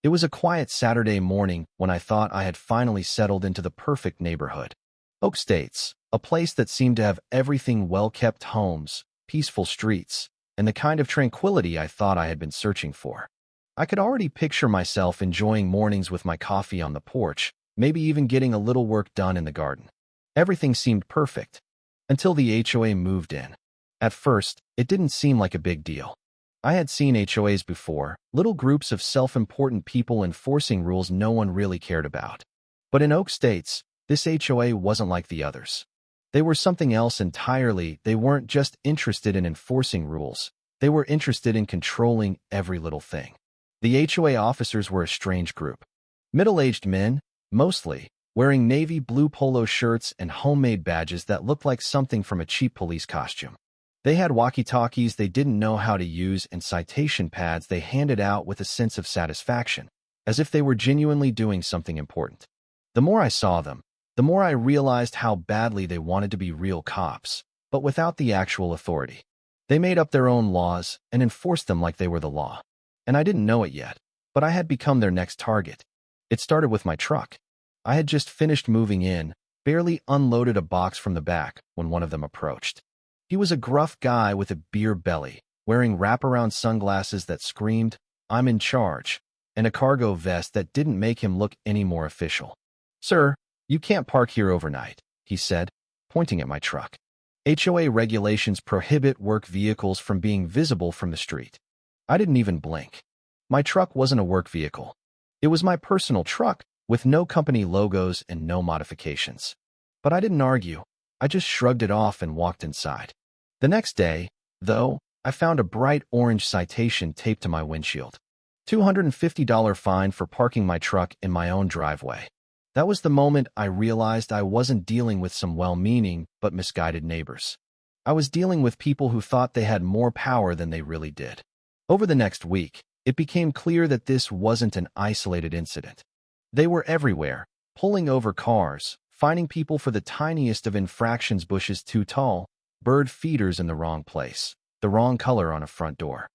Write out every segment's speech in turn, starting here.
It was a quiet Saturday morning when I thought I had finally settled into the perfect neighborhood. Oak States, a place that seemed to have everything: well-kept homes, peaceful streets, and the kind of tranquility I thought I had been searching for. I could already picture myself enjoying mornings with my coffee on the porch, maybe even getting a little work done in the garden. Everything seemed perfect, until the HOA moved in. At first, it didn't seem like a big deal. I had seen HOAs before, little groups of self-important people enforcing rules no one really cared about. But in Oak States, this HOA wasn't like the others. They were something else entirely. They weren't just interested in enforcing rules. They were interested in controlling every little thing. The HOA officers were a strange group. Middle-aged men, mostly, wearing navy blue polo shirts and homemade badges that looked like something from a cheap police costume. They had walkie-talkies they didn't know how to use and citation pads they handed out with a sense of satisfaction, as if they were genuinely doing something important. The more I saw them, the more I realized how badly they wanted to be real cops, but without the actual authority. They made up their own laws and enforced them like they were the law. And I didn't know it yet, but I had become their next target. It started with my truck. I had just finished moving in, barely unloaded a box from the back when one of them approached. He was a gruff guy with a beer belly, wearing wraparound sunglasses that screamed, "I'm in charge," and a cargo vest that didn't make him look any more official. "Sir, you can't park here overnight," he said, pointing at my truck. HOA regulations prohibit work vehicles from being visible from the street. I didn't even blink. My truck wasn't a work vehicle. It was my personal truck, with no company logos and no modifications. But I didn't argue. I just shrugged it off and walked inside. The next day, though, I found a bright orange citation taped to my windshield. $250 fine for parking my truck in my own driveway. That was the moment I realized I wasn't dealing with some well-meaning but misguided neighbors. I was dealing with people who thought they had more power than they really did. Over the next week, it became clear that this wasn't an isolated incident. They were everywhere, pulling over cars, fining people for the tiniest of infractions: bushes too tall, bird feeders in the wrong place, the wrong color on a front door.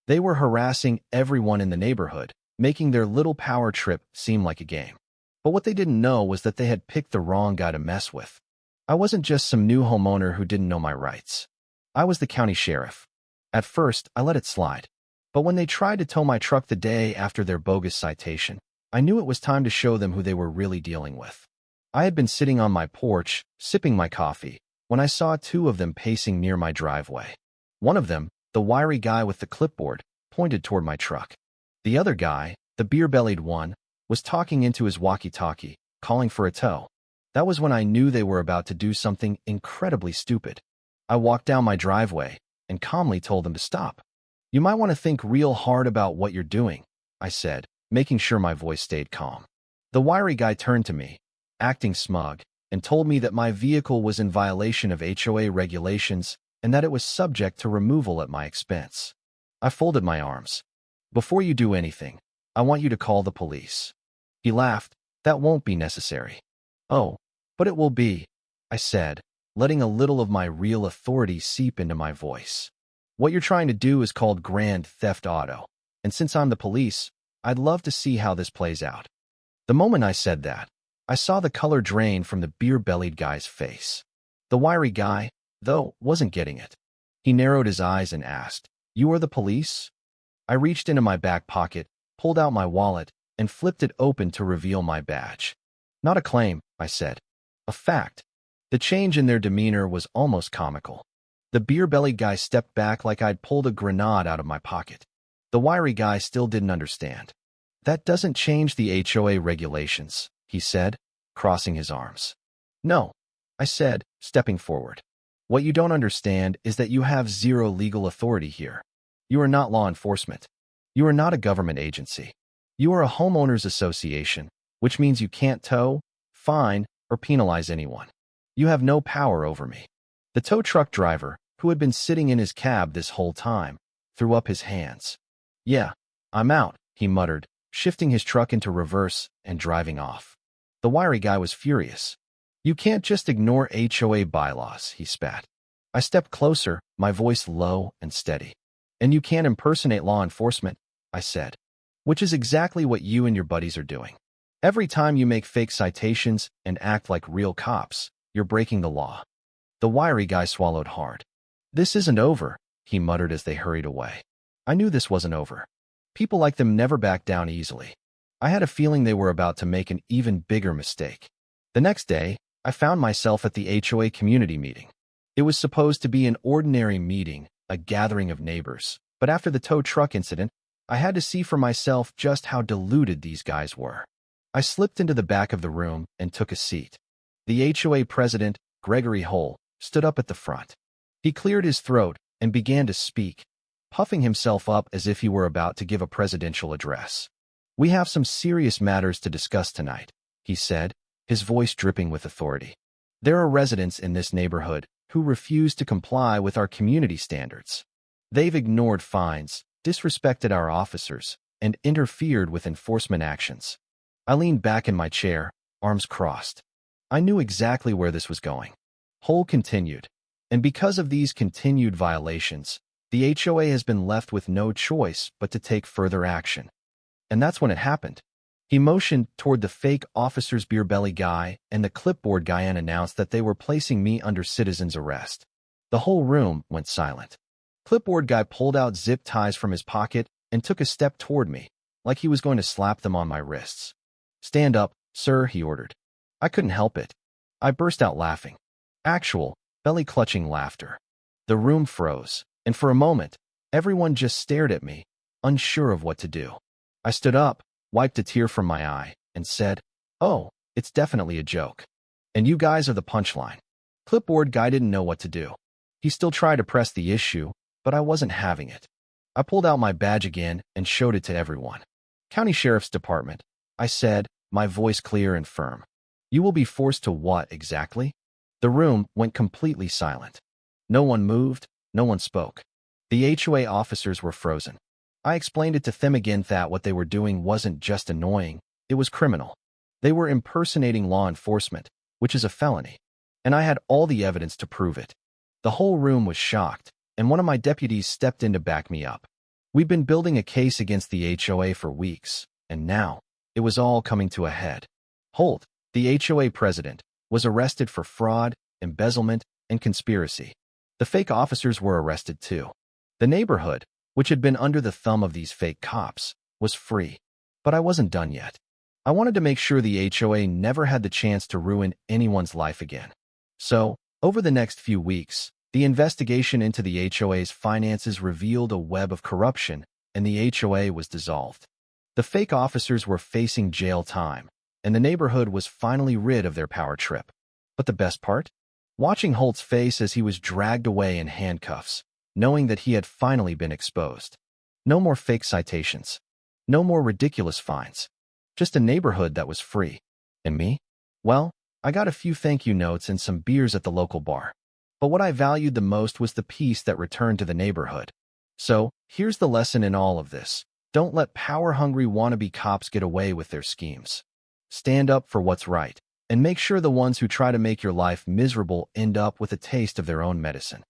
They were harassing everyone in the neighborhood, making their little power trip seem like a game. But what they didn't know was that they had picked the wrong guy to mess with. I wasn't just some new homeowner who didn't know my rights. I was the county sheriff. At first, I let it slide. But when they tried to tow my truck the day after their bogus citation, I knew it was time to show them who they were really dealing with. I had been sitting on my porch, sipping my coffee, when I saw two of them pacing near my driveway. One of them, the wiry guy with the clipboard, pointed toward my truck. The other guy, the beer-bellied one, was talking into his walkie-talkie, calling for a tow. That was when I knew they were about to do something incredibly stupid. I walked down my driveway and calmly told them to stop. "You might want to think real hard about what you're doing," I said, making sure my voice stayed calm. The wiry guy turned to me, acting smug, and told me that my vehicle was in violation of HOA regulations and that it was subject to removal at my expense. I folded my arms. "Before you do anything, I want you to call the police." He laughed. "That won't be necessary." "Oh, but it will be," I said, letting a little of my real authority seep into my voice. "What you're trying to do is called grand theft auto, and since I'm the police, I'd love to see how this plays out." The moment I said that, I saw the color drain from the beer-bellied guy's face. The wiry guy, though, wasn't getting it. He narrowed his eyes and asked, "You are the police?" I reached into my back pocket, pulled out my wallet, and flipped it open to reveal my badge. "Not a claim," I said. "A fact." The change in their demeanor was almost comical. The beer-bellied guy stepped back like I'd pulled a grenade out of my pocket. The wiry guy still didn't understand. "That doesn't change the HOA regulations," he said, crossing his arms. "No," I said, stepping forward. "What you don't understand is that you have zero legal authority here. You are not law enforcement. You are not a government agency. You are a homeowners association, which means you can't tow, fine, or penalize anyone. You have no power over me." The tow truck driver, who had been sitting in his cab this whole time, threw up his hands. "Yeah, I'm out," he muttered, shifting his truck into reverse and driving off. The wiry guy was furious. "You can't just ignore HOA bylaws," he spat. I stepped closer, my voice low and steady. "And you can't impersonate law enforcement," I said. which is exactly what you and your buddies are doing. Every time you make fake citations and act like real cops, you're breaking the law. The wiry guy swallowed hard. This isn't over, he muttered as they hurried away. I knew this wasn't over. People like them never back down easily. I had a feeling they were about to make an even bigger mistake. The next day, I found myself at the HOA community meeting. It was supposed to be an ordinary meeting, a gathering of neighbors, but after the tow truck incident, I had to see for myself just how deluded these guys were. I slipped into the back of the room and took a seat. The HOA president, Gregory Hull, stood up at the front. He cleared his throat and began to speak, puffing himself up as if he were about to give a presidential address. We have some serious matters to discuss tonight, he said, his voice dripping with authority. There are residents in this neighborhood who refuse to comply with our community standards. They've ignored fines, disrespected our officers, and interfered with enforcement actions. I leaned back in my chair, arms crossed. I knew exactly where this was going. Hull continued, and because of these continued violations, the HOA has been left with no choice but to take further action. And that's when it happened. He motioned toward the fake officer's beer belly guy, and the clipboard guy and announced that they were placing me under citizen's arrest. The whole room went silent. Clipboard guy pulled out zip ties from his pocket and took a step toward me, like he was going to slap them on my wrists. Stand up, sir, he ordered. I couldn't help it. I burst out laughing. Actual, belly-clutching laughter. The room froze, and for a moment, everyone just stared at me, unsure of what to do. I stood up, wiped a tear from my eye, and said, "Oh, it's definitely a joke. And you guys are the punchline." Clipboard guy didn't know what to do. He still tried to press the issue, but I wasn't having it. I pulled out my badge again and showed it to everyone. "County Sheriff's Department," I said, my voice clear and firm. "You will be forced to what exactly?" The room went completely silent. No one moved, no one spoke. The HOA officers were frozen. I explained it to them again that what they were doing wasn't just annoying, it was criminal. They were impersonating law enforcement, which is a felony. And I had all the evidence to prove it. The whole room was shocked, and one of my deputies stepped in to back me up. We'd been building a case against the HOA for weeks, and now, it was all coming to a head. Holt, the HOA president, was arrested for fraud, embezzlement, and conspiracy. The fake officers were arrested too. The neighborhood, which had been under the thumb of these fake cops, was free. But I wasn't done yet. I wanted to make sure the HOA never had the chance to ruin anyone's life again. So, over the next few weeks, the investigation into the HOA's finances revealed a web of corruption, and the HOA was dissolved. The fake officers were facing jail time, and the neighborhood was finally rid of their power trip. But the best part? Watching Holt's face as he was dragged away in handcuffs, knowing that he had finally been exposed. No more fake citations. No more ridiculous fines. Just a neighborhood that was free. And me? Well, I got a few thank you notes and some beers at the local bar. But what I valued the most was the peace that returned to the neighborhood. So, here's the lesson in all of this. Don't let power-hungry wannabe cops get away with their schemes. Stand up for what's right, and make sure the ones who try to make your life miserable end up with a taste of their own medicine.